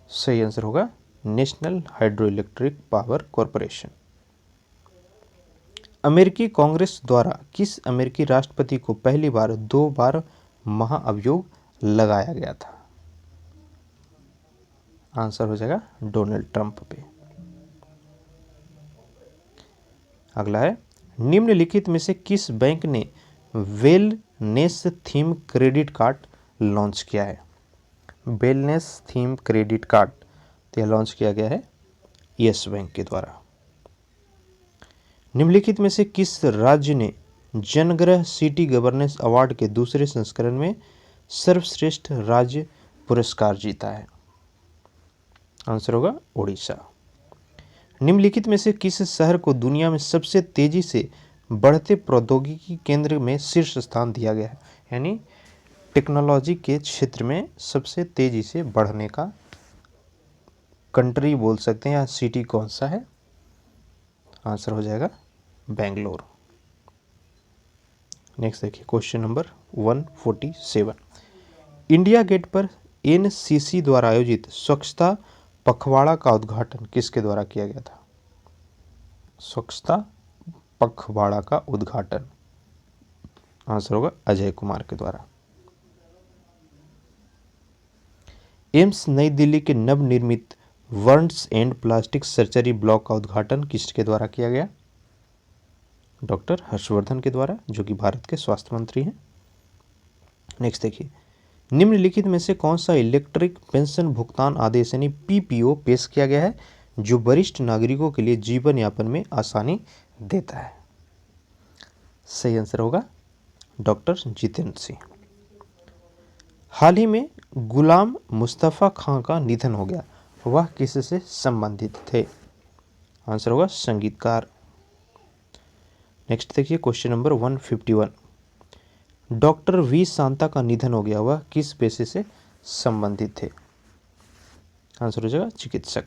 सही आंसर होगा national hydro electric power corporation. अमेरिकी कांग्रेस द्वारा किस अमेरिकी राष्ट्रपति को पहली बार 2 बार महाअभियोग लगाया गया था? आंसर हो जाएगा डोनाल्ड ट्रंप पे। अगला है, निम्नलिखित में से किस बैंक ने wellness theme credit card launch किया है? वेलनेस थीम क्रेडिट कार्ड तो यह लॉन्च किया गया है यस बैंक के द्वारा। निम्नलिखित में से किस राज्य ने जनग्रह सिटी गवर्नेंस अवार्ड के दूसरे संस्करण में सर्वश्रेष्ठ राज्य पुरस्कार जीता है? आंसर होगा ओडिशा। निम्नलिखित में से किस शहर को दुनिया में सबसे तेजी से बढ़ते प्रौद्योगिकी केंद्र में शीर्ष स्थान दिया गया है? यानी टेक्नोलॉजी के क्षेत्र में सबसे तेजी से बढ़ने का कंट्री बोल सकते हैं या सिटी कौन सा है? आंसर हो जाएगा बेंगलोर। नेक्स्ट देखिए, क्वेश्चन नंबर 147। इंडिया गेट पर एनसीसी द्वारा आयोजित स्वच्छता पखवाड़ा का उद्घाटन किसके द्वारा किया गया था? स्वच्छता पखवाड़ा का उद्घाटन आंसर होगा अजय कुमार के द्वारा। एम्स नई दिल्ली के नवनिर्मित words and plastic surgery block का उद्घाटन किसके द्वारा किया गया? डॉक्टर हर्षवर्धन के द्वारा, जो कि भारत के स्वास्थ्य मंत्री हैं। नेक्स्ट देखिए, निम्नलिखित में से कौन सा इलेक्ट्रिक पेंशन भुगतान आदेश यानी पीपीओ पेश किया गया है जो वरिष्ठ नागरिकों के लिए जीवन यापन में आसानी देता है? सही आंसर होगा डॉक्टर जितेंद्र सिंह। हाल ही में गुलाम मुस्तफ़ा खां का निधन हो गया, वह किससे संबंधित थे? आंसर होगा संगीतकार। नेक्स्ट देखिए, question number 151। Doctor V Shanta का निधन हो गया, वह किस पेशे से संबंधित थे? आंसर हो जाएगा चिकित्सक।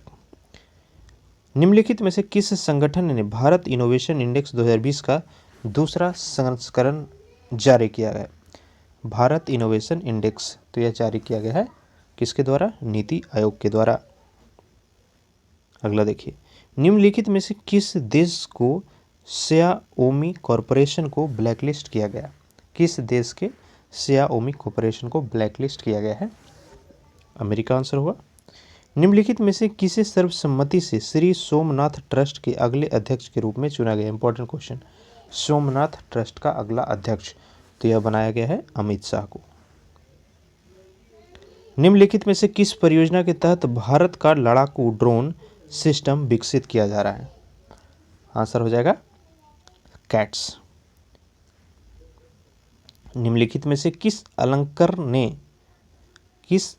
निम्नलिखित में से किस संगठन ने भारत इनोवेशन इंडेक्स 2020 का दूसरा संस्करण जारी किया है? भारत इनोवेशन इंडेक्स तो यह जारी किया गया है किसके द्वारा? नीति आयोग के द्वारा। अगला देखिए, निम्नलिखित में से किस देश को Xiaomi कॉरपोरेशन को ब्लैकलिस्ट किया गया? किस देश के Xiaomi कॉरपोरेशन को ब्लैकलिस्ट किया गया है? अमेरिका आंसर होगा। निम्नलिखित में से किसे सर्वसम्मति से श्री सोमनाथ ट्रस्ट के अगले अध्यक्ष के रूप में चुना गया? Important question. सोमनाथ ट्रस्ट का अगला अध्यक्ष तो यह बनाया गया है अमित शाह को। निम्नलिखित में से किस परियोजना के तहत भारत का लड़ाकू ड्रोन सिस्टम विकसित किया जा रहा है? आंसर हो जाएगा कैट्स। निम्नलिखित में से किस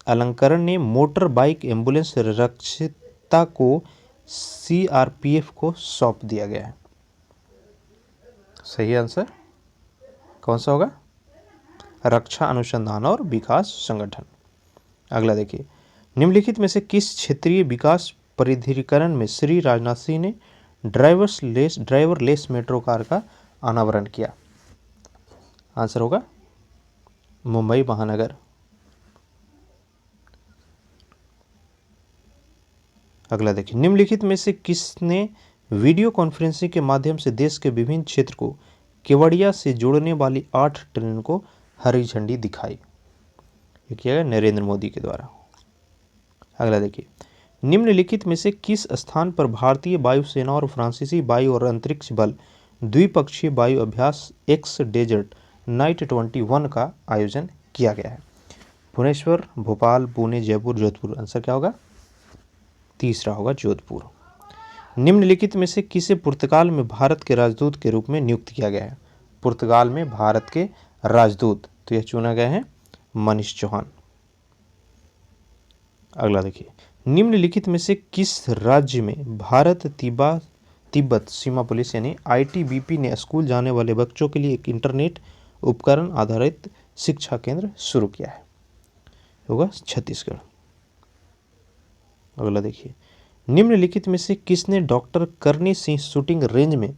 अलंकरण ने मोटर बाइक एम्बुलेंस रक्षिता को सीआरपीएफ को सौंप दिया गया है? सही आंसर कौन सा होगा? रक्षा अनुसंधान और विकास संगठन। अगला देखिए, निम्नलिखित में से किस क्षेत्रीय विकास प्राधिकरण में श्री राजनाथ सिंह ने ड्राइवरलेस मेट्रो कार का अनावरण किया? आंसर होगा मुंबई महानगर। अगला देखिए, निम्नलिखित में से किसने वीडियो कॉन्फ्रेंसिंग के माध्यम से देश के विभिन्न क्षेत्र को केवड़िया से जोड़ने वाली 8 ट्रेन को हरी झंडी दिखाई? ये किया गया नरेंद्र मोदी के द्वारा। अगला देखिए, निम्नलिखित में से किस स्थान पर भारतीय वायुसेना और फ्रांसीसी वायु और अंतरिक्ष बल द्विपक्षीय वायु अभ्यास एक्स डेजर्ट नाइट 21 का आयोजन किया गया है? भुवनेश्वर, भोपाल, पुणे, जयपुर, जोधपुर। आंसर क्या होगा? तीसरा होगा जोधपुर। निम्नलिखित में से किसे पुर्तगाल में भारत के राजदूत के रूप में नियुक्त किया गया है? पुर्तगाल में भारत के राजदूत तो यह चुना गया है मनीष चौहान। अगला देखिए, निम्नलिखित में से किस राज्य में भारत तिब्बत सीमा पुलिस यानी आईटीबीपी ने स्कूल जाने वाले बच्चों के लिए एक इंटरनेट उपकरण आधारित शिक्षा केंद्र शुरू किया है? होगा छत्तीसगढ़। अगला देखिए, निम्नलिखित में से किसने डॉक्टर करनी सिंह शूटिंग रेंज में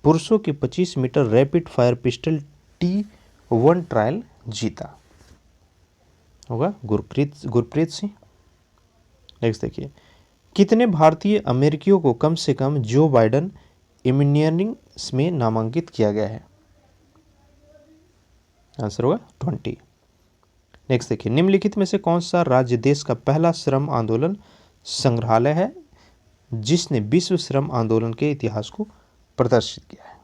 पुरुषों की 25 metre rapid fire pistol T1 trial जीता? होगा गुरप्रीत सिंह। नेक्स्ट देखिए, कितने भारतीय अमेरिकियों को कम से कम जो बाइडन इम्यूनियरिंग में नामांकित किया गया है? आंसर होगा 20। नेक्स्ट देखिए, निम्नलिखित में से कौन सा राज्य देश का पहला श्रम आंदोलन संग्रहालय है जिसने विश्व श्रम आंदोलन के इतिहास को प्रदर्शित किया है?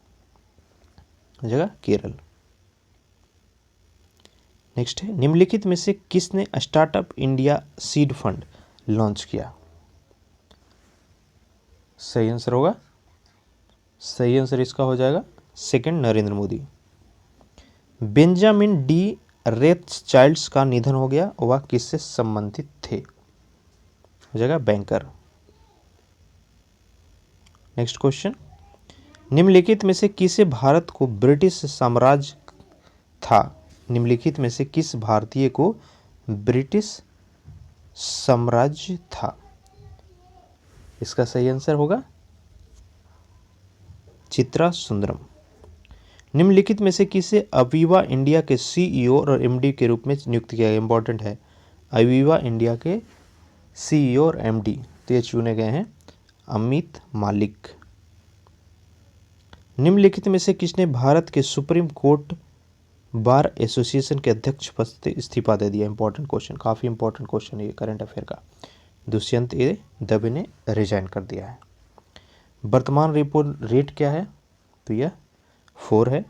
जगह केरल। नेक्स्ट है, निम्नलिखित में से किसने startup India seed fund launch किया? सही आंसर होगा, सही आंसर इसका हो जाएगा second, Narendra Modi. Benjamin D Rothschild का निधन हो गया, वह किससे संबंधित थे? हो जाएगा बैंकर। नेक्स्ट क्वेश्चन, निम्नलिखित में से किसे भारत को ब्रिटिश साम्राज्य था? निम्नलिखित में से किस भारतीय को ब्रिटिश साम्राज्य था? इसका सही आंसर होगा चित्रा सुंदरम। निम्नलिखित में से किसे अवीवा इंडिया के CEO और MD के रूप में नियुक्त किया गया? इंपॉर्टेंट है, अवीवा इंडिया के CEO और MD तो ये चुने गए हैं अमित मालिक। निम्नलिखित में से किसने भारत के सुप्रीम कोर्ट बार एसोसिएशन के अध्यक्ष पद से इस्तीफा दे दिया? इंपॉर्टेंट क्वेश्चन, काफ़ी इंपॉर्टेंट क्वेश्चन है ये करंट अफेयर का। दुष्यंत दवे ने रिजाइन कर दिया है। वर्तमान रेपो रेट क्या है? तो यह 4 है।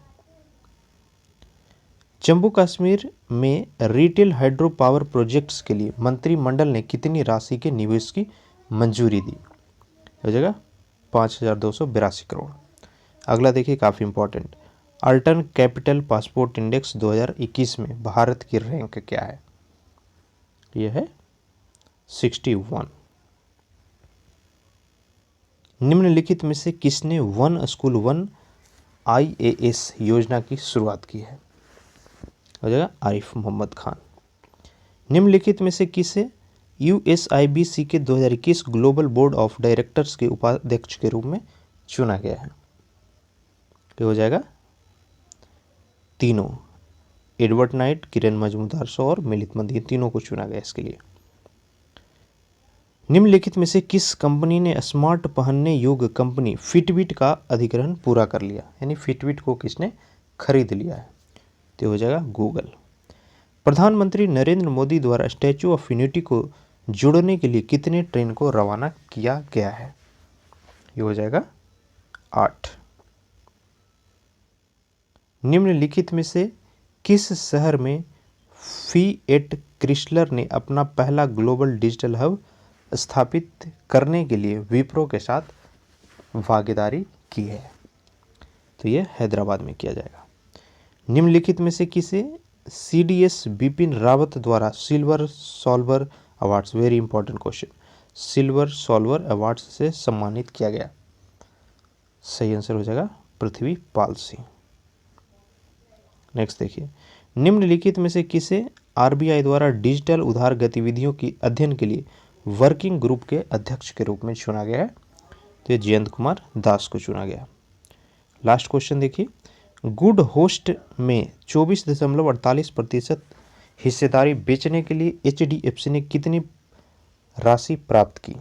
जम्मू कश्मीर में रिटेल हाइड्रो पावर प्रोजेक्ट्स के लिए मंत्रिमंडल ने कितनी राशि के निवेश की मंजूरी दी? हो जाएगा 5,282 करोड़। अगला देखिए, काफ़ी इंपॉर्टेंट, अल्टर्न कैपिटल पासपोर्ट इंडेक्स 2021 में भारत की रैंक क्या है? यह है 61। निम्नलिखित में से किसने वन स्कूल वन IAS योजना की शुरुआत की है? हो जाएगा आरिफ मोहम्मद खान। निम्नलिखित में से किसे USIBC के 2021 ग्लोबल बोर्ड ऑफ डायरेक्टर्स के उपाध्यक्ष के रूप में चुना गया है? तो हो जाएगा तीनों, एडवर्ड नाइट, किरण मजूमदार शॉ और मिलित मंद, तीनों को चुना गया इसके लिए। निम्नलिखित में से किस कंपनी ने स्मार्ट पहनने योग्य कंपनी फिटबिट का अधिग्रहण पूरा कर लिया? यानी फिटबिट को किसने खरीद लिया है? तो हो जाएगा गूगल। प्रधानमंत्री नरेंद्र मोदी द्वारा स्टैचू ऑफ यूनिटी को जोड़ने के लिए कितने ट्रेन को रवाना किया गया है? ये हो जाएगा 8। निम्नलिखित में से किस शहर में फिएट क्रिसलर ने अपना पहला ग्लोबल डिजिटल हब स्थापित करने के लिए विप्रो के साथ भागीदारी की है? तो यह हैदराबाद में किया जाएगा। निम्नलिखित में से किसे CDS बिपिन रावत द्वारा silver solver awards, very important question, silver solver awards से सम्मानित किया गया? सही आंसर हो जाएगा पृथ्वी पाल सिंह। नेक्स्ट देखिए, निम्नलिखित में से किसे RBI द्वारा डिजिटल उधार गतिविधियों की अध्ययन के लिए वर्किंग ग्रुप के अध्यक्ष के रूप में चुना गया है? तो ये जयंत कुमार दास को चुना गया। लास्ट क्वेश्चन देखिए, गुड होस्ट में 24.48% हिस्सेदारी बेचने के लिए HDFC ने कितनी राशि प्राप्त की?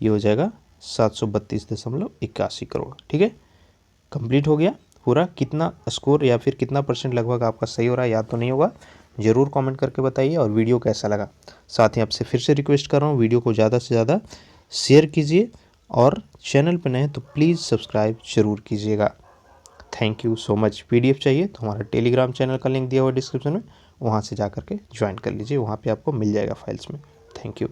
ये हो जाएगा 732.81 करोड़। ठीक है, कंप्लीट हो गया पूरा। कितना स्कोर या फिर कितना % लगभग आपका सही हो रहा है, याद तो नहीं होगा, ज़रूर कमेंट करके बताइए। और वीडियो कैसा लगा, साथ ही आपसे फिर से रिक्वेस्ट कर रहा हूँ, वीडियो को ज़्यादा से ज़्यादा शेयर कीजिए और चैनल पर नए हैं तो प्लीज़ सब्सक्राइब जरूर कीजिएगा। Thank you so much. PDF चाहिए तो हमारा टेलीग्राम चैनल का लिंक दिया हुआ है डिस्क्रिप्शन में, वहाँ से जा करके ज्वाइन कर लीजिए, वहाँ पे आपको मिल जाएगा फाइल्स में। Thank you.